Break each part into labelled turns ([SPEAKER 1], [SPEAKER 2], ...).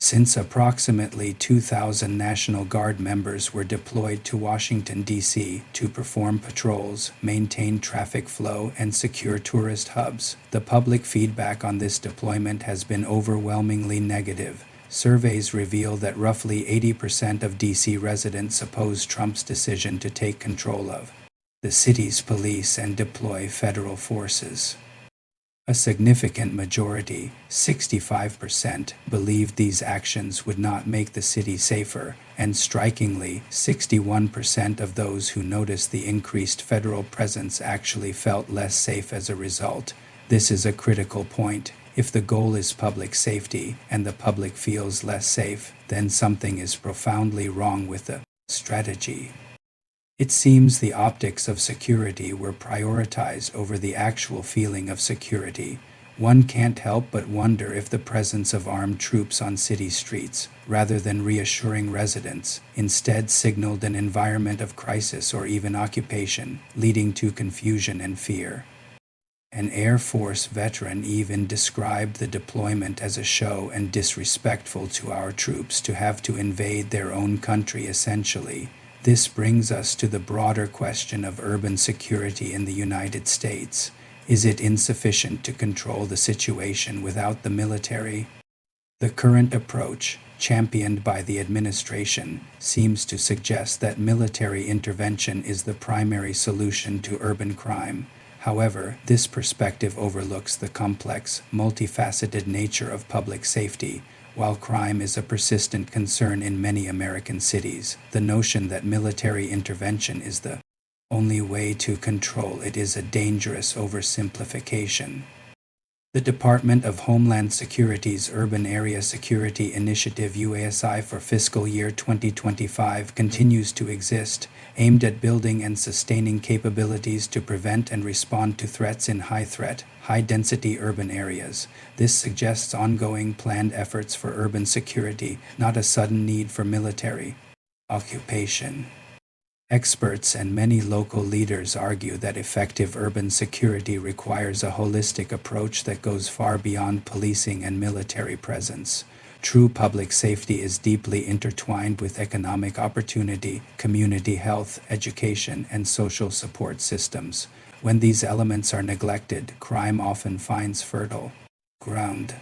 [SPEAKER 1] Since approximately 2,000 National Guard members were deployed to Washington, D.C. to perform patrols, maintain traffic flow, and secure tourist hubs, the public feedback on this deployment has been overwhelmingly negative. Surveys reveal that roughly 80% of D.C. residents oppose Trump's decision to take control of the city's police and deploy federal forces. A significant majority, 65%, believed these actions would not make the city safer, and strikingly, 61% of those who noticed the increased federal presence actually felt less safe as a result. This is a critical point. If the goal is public safety, and the public feels less safe, then something is profoundly wrong with the strategy. It seems the optics of security were prioritized over the actual feeling of security. One can't help but wonder if the presence of armed troops on city streets, rather than reassuring residents, instead signaled an environment of crisis or even occupation, leading to confusion and fear. An Air Force veteran even described the deployment as a show and disrespectful to our troops to have to invade their own country essentially. This brings us to the broader question of urban security in the United States. Is it insufficient to control the situation without the military? The current approach, championed by the administration, seems to suggest that military intervention is the primary solution to urban crime. However, this perspective overlooks the complex, multifaceted nature of public safety. While crime is a persistent concern in many American cities, the notion that military intervention is the only way to control it is a dangerous oversimplification. The Department of Homeland Security's Urban Area Security Initiative UASI for fiscal year 2025 continues to exist, aimed at building and sustaining capabilities to prevent and respond to threats in high-threat, high-density urban areas. This suggests ongoing planned efforts for urban security, not a sudden need for military occupation. Experts and many local leaders argue that effective urban security requires a holistic approach that goes far beyond policing and military presence. True public safety is deeply intertwined with economic opportunity, community health, education, and social support systems. When these elements are neglected, crime often finds fertile ground.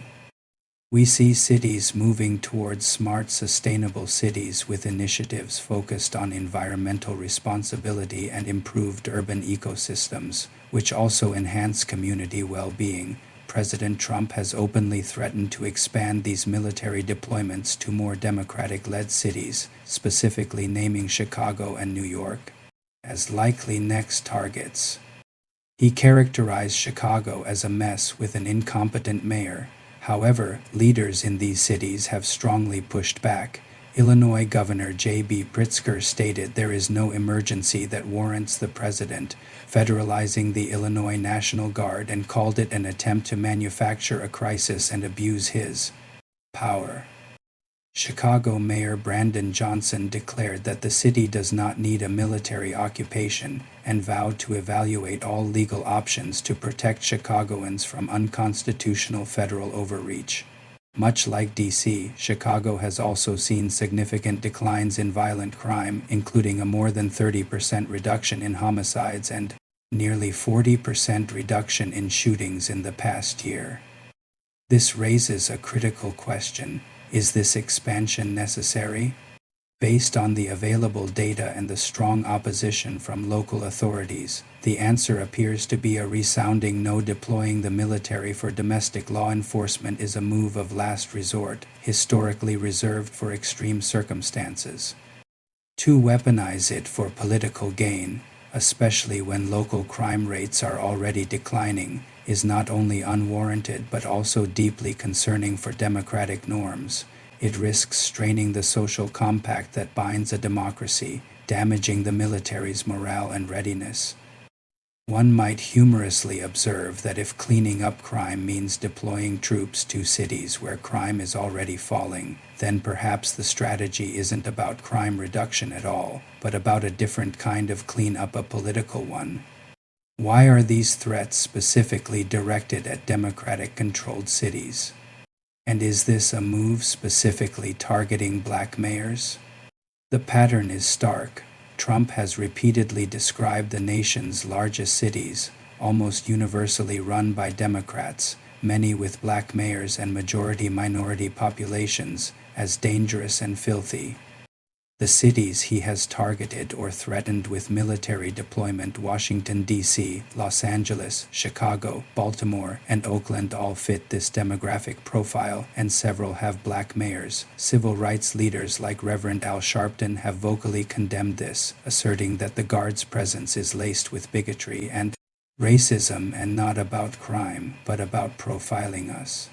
[SPEAKER 1] We see cities moving towards smart, sustainable cities with initiatives focused on environmental responsibility and improved urban ecosystems, which also enhance community well-being. President Trump has openly threatened to expand these military deployments to more Democratic-led cities, specifically naming Chicago and New York as likely next targets. He characterized Chicago as a mess with an incompetent mayor. However, leaders in these cities have strongly pushed back. Illinois Governor J.B. Pritzker stated there is no emergency that warrants the president federalizing the Illinois National Guard and called it an attempt to manufacture a crisis and abuse his power. Chicago Mayor Brandon Johnson declared that the city does not need a military occupation and vowed to evaluate all legal options to protect Chicagoans from unconstitutional federal overreach. Much like D.C., Chicago has also seen significant declines in violent crime, including a more than 30% reduction in homicides and nearly 40% reduction in shootings in the past year. This raises a critical question. Is this expansion necessary? Based on the available data and the strong opposition from local authorities, the answer appears to be a resounding no. Deploying the military for domestic law enforcement is a move of last resort, historically reserved for extreme circumstances. To weaponize it for political gain, especially when local crime rates are already declining, is not only unwarranted but also deeply concerning for democratic norms. It risks straining the social compact that binds a democracy, damaging the military's morale and readiness. One might humorously observe that if cleaning up crime means deploying troops to cities where crime is already falling, then perhaps the strategy isn't about crime reduction at all, but about a different kind of clean-up, a political one. Why are these threats specifically directed at Democratic-controlled cities? And is this a move specifically targeting black mayors? The pattern is stark. Trump has repeatedly described the nation's largest cities, almost universally run by Democrats, many with black mayors and majority-minority populations, as dangerous and filthy. The cities he has targeted or threatened with military deployment, Washington, D.C., Los Angeles, Chicago, Baltimore, and Oakland, all fit this demographic profile, and several have black mayors. Civil rights leaders like Reverend Al Sharpton have vocally condemned this, asserting that the Guard's presence is laced with bigotry and racism and not about crime, but about profiling us.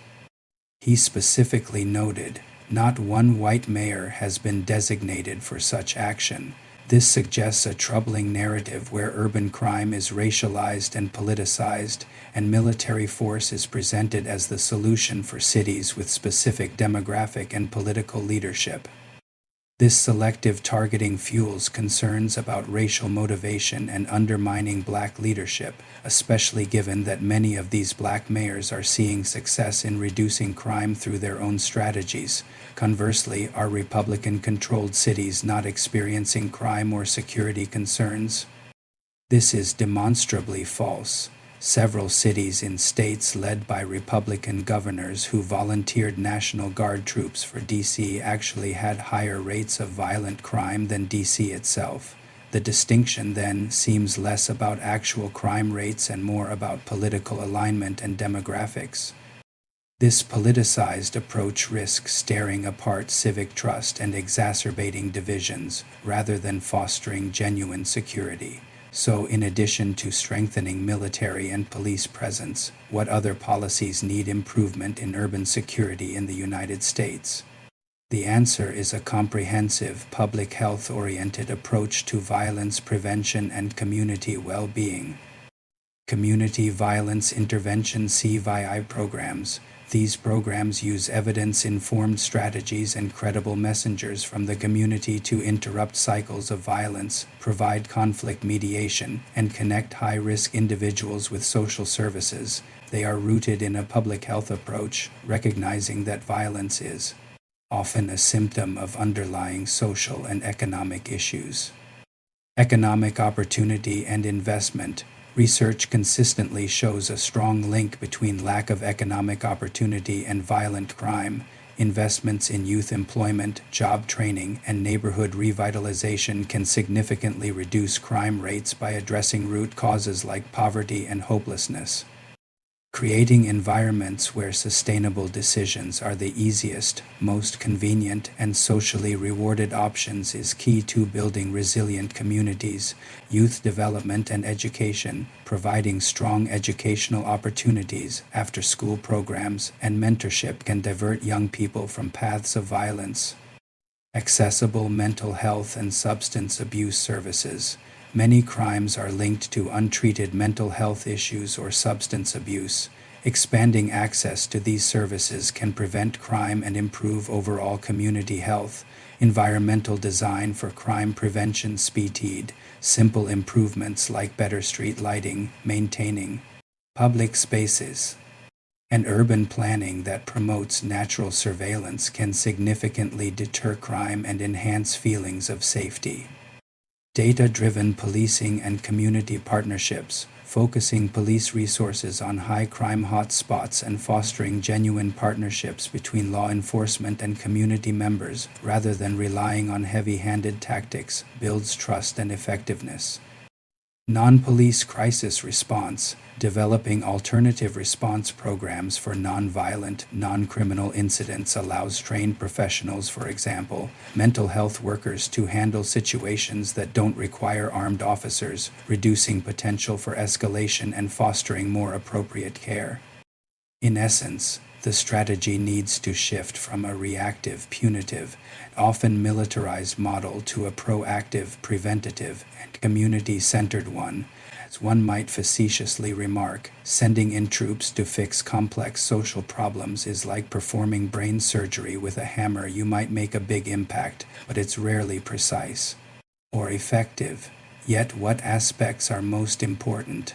[SPEAKER 1] He specifically noted, "Not one white mayor has been designated for such action." This suggests a troubling narrative where urban crime is racialized and politicized, and military force is presented as the solution for cities with specific demographic and political leadership. This selective targeting fuels concerns about racial motivation and undermining black leadership, especially given that many of these black mayors are seeing success in reducing crime through their own strategies. Conversely, are Republican-controlled cities not experiencing crime or security concerns? This is demonstrably false. Several cities in states led by Republican governors who volunteered National Guard troops for D.C. actually had higher rates of violent crime than D.C. itself. The distinction, then, seems less about actual crime rates and more about political alignment and demographics. This politicized approach risks tearing apart civic trust and exacerbating divisions, rather than fostering genuine security. So, in addition to strengthening military and police presence, what other policies need improvement in urban security in the United States? The answer is a comprehensive, public health-oriented approach to violence prevention and community well-being. Community Violence Intervention (CVI) programs. These programs use evidence-informed strategies and credible messengers from the community to interrupt cycles of violence, provide conflict mediation, and connect high-risk individuals with social services. They are rooted in a public health approach, recognizing that violence is often a symptom of underlying social and economic issues. Economic opportunity and investment. Research consistently shows a strong link between lack of economic opportunity and violent crime. Investments in youth employment, job training, and neighborhood revitalization can significantly reduce crime rates by addressing root causes like poverty and hopelessness. Creating environments where sustainable decisions are the easiest, most convenient, and socially rewarded options is key to building resilient communities. Youth development and education, providing strong educational opportunities, after-school programs, and mentorship can divert young people from paths of violence. Accessible mental health and substance abuse services. Many crimes are linked to untreated mental health issues or substance abuse. Expanding access to these services can prevent crime and improve overall community health. Environmental design for crime prevention (SPTED). Simple improvements like better street lighting, maintaining public spaces, and urban planning that promotes natural surveillance can significantly deter crime and enhance feelings of safety. Data-driven policing and community partnerships, focusing police resources on high-crime hotspots and fostering genuine partnerships between law enforcement and community members, rather than relying on heavy-handed tactics, builds trust and effectiveness. Non-police crisis response, developing alternative response programs for non-violent, non-criminal incidents allows trained professionals, for example, mental health workers, to handle situations that don't require armed officers, reducing potential for escalation and fostering more appropriate care. In essence, the strategy needs to shift from a reactive, punitive, often militarized model to a proactive, preventative, and community-centered one. As one might facetiously remark, sending in troops to fix complex social problems is like performing brain surgery with a hammer. You might make a big impact, but it's rarely precise or effective. Yet what aspects are most important?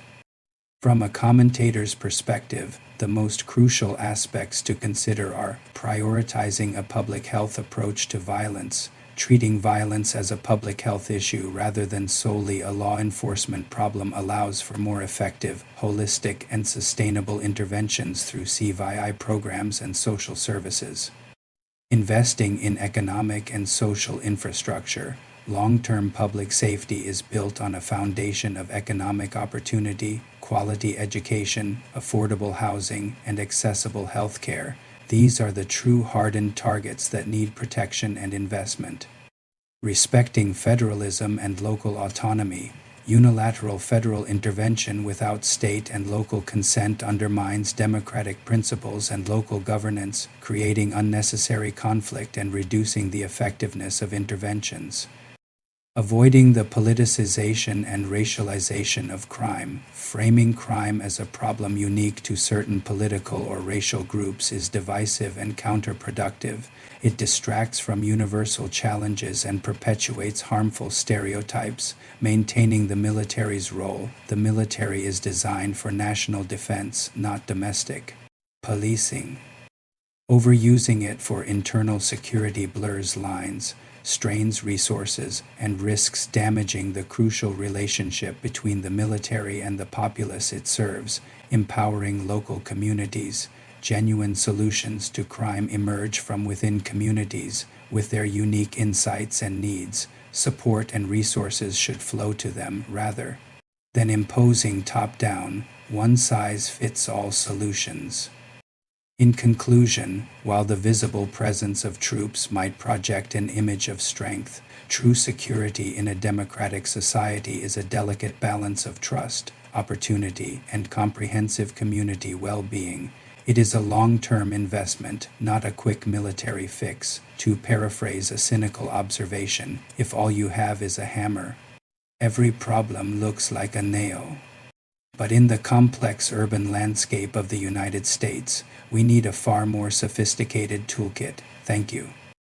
[SPEAKER 1] From a commentator's perspective, the most crucial aspects to consider are prioritizing a public health approach to violence, treating violence as a public health issue rather than solely a law enforcement problem allows for more effective, holistic, and sustainable interventions through CVI programs and social services. Investing in economic and social infrastructure. Long-term public safety is built on a foundation of economic opportunity, quality education, affordable housing, and accessible health care. These are the true hardened targets that need protection and investment. Respecting federalism and local autonomy. Unilateral federal intervention without state and local consent undermines democratic principles and local governance, creating unnecessary conflict and reducing the effectiveness of interventions. Avoiding the politicization and racialization of crime. Framing crime as a problem unique to certain political or racial groups is divisive and counterproductive. It distracts from universal challenges and perpetuates harmful stereotypes. Maintaining the military's role. The military is designed for national defense, not domestic. Policing. Overusing it for internal security blurs lines, strains resources, and risks damaging the crucial relationship between the military and the populace it serves. Empowering local communities. Genuine solutions to crime emerge from within communities, with their unique insights and needs. Support and resources should flow to them rather than imposing top-down, one-size-fits-all solutions. In conclusion, while the visible presence of troops might project an image of strength, true security in a democratic society is a delicate balance of trust, opportunity, and comprehensive community well-being. It is a long-term investment, not a quick military fix. To paraphrase a cynical observation, if all you have is a hammer, every problem looks like a nail. But in the complex urban landscape of the United States, we need a far more sophisticated toolkit. Thank you.